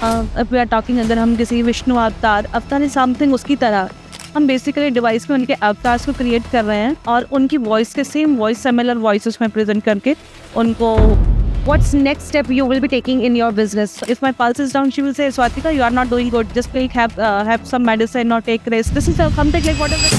अब we are talking, अगर हम किसी विष्णु अवतार इज समथिंग उसकी तरह, हम बेसिकली डिवाइस में उनके अवतार्स को क्रिएट कर रहे हैं और उनकी वॉइस के सेम वॉइस सिमिलर वॉइसेस में प्रेजेंट करके उनको What's next step you will be taking in your business? if my pulse is down, she will say, Swatika, you are not doing good. Just take have some medicine or take rest. This is something like whatever.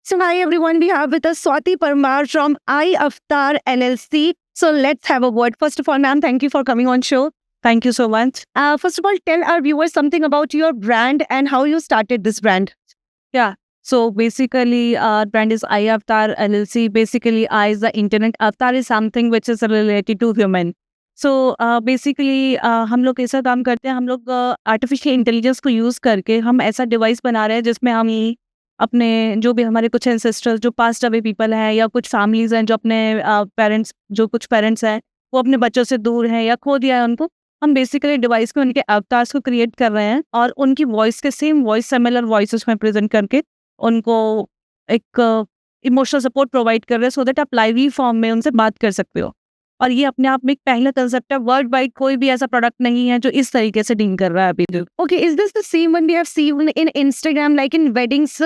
So hi everyone, we have with us Swati Parmar from iAvtar LLC. So let's have a word. First of all, ma'am, thank you for coming on show. Thank you so much. First of all, tell our viewers something about your brand and how you started this brand. Yeah. So basically, our brand is iAvtar LLC. Basically, I is the internet. Avatar is something which is related to human. So basically, हम लोग ऐसा काम करते हैं, हम लोग artificial intelligence को use करके हम ऐसा डिवाइस बना रहे हैं जिसमें हम अपने जो भी हमारे कुछ एंसेस्टर्स जो पास्ट अवे पीपल हैं या कुछ फैमिलीज हैं जो अपने पेरेंट्स जो कुछ पेरेंट्स हैं वो अपने बच्चों से दूर हैं या खो दिया है उनको, हम बेसिकली डिवाइस में उनके अवतार्स को क्रिएट कर रहे हैं और उनकी वॉइस के सेम वॉइस सिमिलर वॉइसेस में प्रेजेंट करके उनको एक इमोशनल सपोर्ट प्रोवाइड कर रहे हैं सो दैट आप लाइव फॉर्म में उनसे बात कर सकते हो। और ये अपने आप में एक पहला कंसेप्ट है, वर्ल्ड वाइड कोई भी ऐसा प्रोडक्ट नहीं है जो इस तरीके से डील कर रहा है अभी तक। Okay, is this the same one we have seen in Instagram, like in weddings?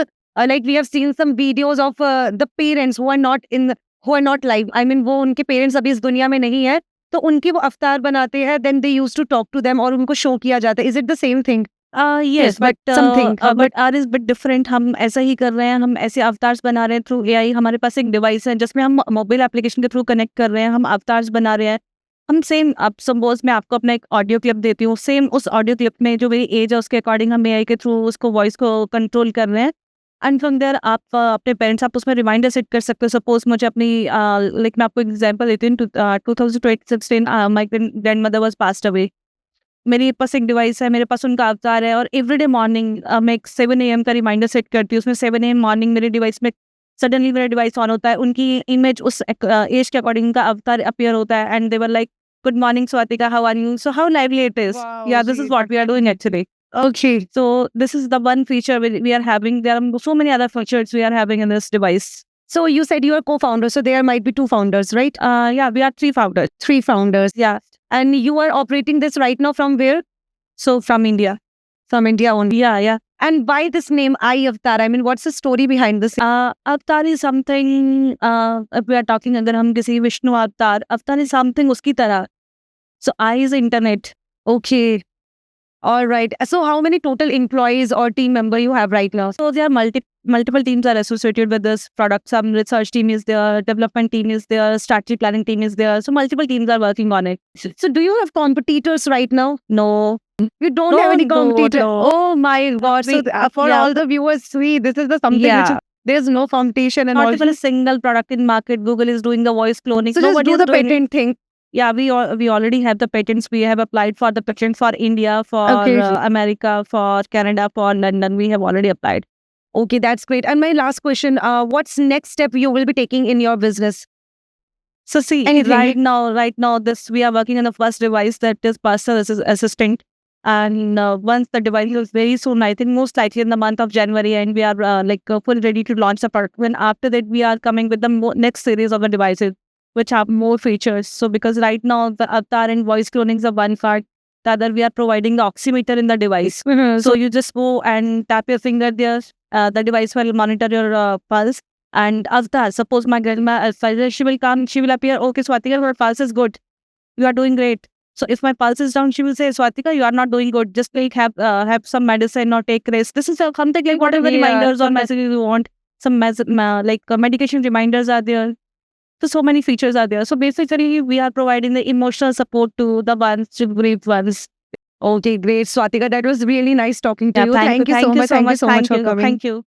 Like we have seen some videos of the parents who are not live. I mean, वो उनके parents अभी इस दुनिया में नहीं है, तो उनके वो अवतार बनाते हैं. Then they used to talk to them और उनको show किया जाता है. Is it the same thing? Yes, but something. but ours is bit different. हम ऐसा ही कर रहे हैं, हम ऐसे अवतार्स बना रहे हैं थ्रू AI। हमारे पास एक डिवाइस है जिसमें हम मोबाइल एप्लीकेशन के थ्रू कनेक्ट कर रहे हैं, हम अवतार्स बना रहे हैं। हम सेम, अब सपोज मैं आपको अपना एक ऑडियो क्लिप देती हूँ, सेम उस ऑडियो क्लिप में जो मेरी एज है उसके अकॉर्डिंग हम AI के थ्रू उसको वॉइस को कंट्रोल कर रहे हैं। एंड फ्रॉम देयर आप अपने पेरेंट्स आप उसमें रिमाइंडर सेट कर सकते हो। सपोज मुझे अपनी लाइक मैं आपको एग्जांपल देती हूँ, 2016 my grand mother was passed away. मेरे पास एक डिवाइस है, मेरे पास उनका अवतार है और एवरीडे मॉर्निंग मैं एक 7 AM का रिमाइंडर सेट करती हूँ। उसमें 7 AM मॉर्निंग मेरे डिवाइस में सडनली मेरा डिवाइस ऑन होता है, उनकी इमेज उस एज के अकॉर्डिंग का अवतार अपीयर होता है and they were like, good morning Swatika, how are you? So how lively it is. Wow, Yeah, this is what we are doing actually. Okay. So this is the one feature we are having. There are so many other features we are having in this device. So you said you are co-founder, so there might be 2 founders, right? Yeah, we are 3 founders. 3 founders. Yeah. And you are operating this right now from where? So from India. From India only. Yeah. And why this name iAvtar? I mean, what's the story behind this? Avatar is something, if we are talking, अगर हम किसी विष्णु अवतार is something उसकी तरह. So I is internet. Okay. All right. So how many total employees or team member you have right now? So there are multiple teams are associated with this product. Some research team is there, development team is there, strategy planning team is there. So multiple teams are working on it. So do you have competitors right now? No. You don't have any No, competitor. no. Oh my God. So for yeah. all the viewers, see, this is the something Yeah. which there's no competition and Not all. even a single product in market. Google is doing the voice cloning. So just Nobody do is the doing it. patent thing. Yeah, we already have the patents. We have applied for the patent for India, for Okay. America, for Canada, for London. We have already applied. Okay, that's great. And my last question, what's next step you will be taking in your business? So see, Anything. right now, this we are working on the first device that is personal assistant, and once the device is very soon, I think most likely in the month of January, and we are fully ready to launch the product. Then after that, we are coming with the next series of the devices which have more features. So because right now the avatar and voice cloning is the one part, the other we are providing the oximeter in the device. So you just go and tap your finger there, the device will monitor your pulse. And avatar, suppose my grandma, she will come, she will appear, okay Swatika, your pulse is good, you are doing great. So if my pulse is down, she will say, Swatika, you are not doing good, just like have some medicine or take rest. This is something like whatever reminders or messages you want. Some medication reminders are there. So many features are there. So basically, we are providing the emotional support to the ones, to grieved ones. Okay, great. Swatika, that was really nice talking to you. Thank you so much. Thank you so much for coming. Thank you.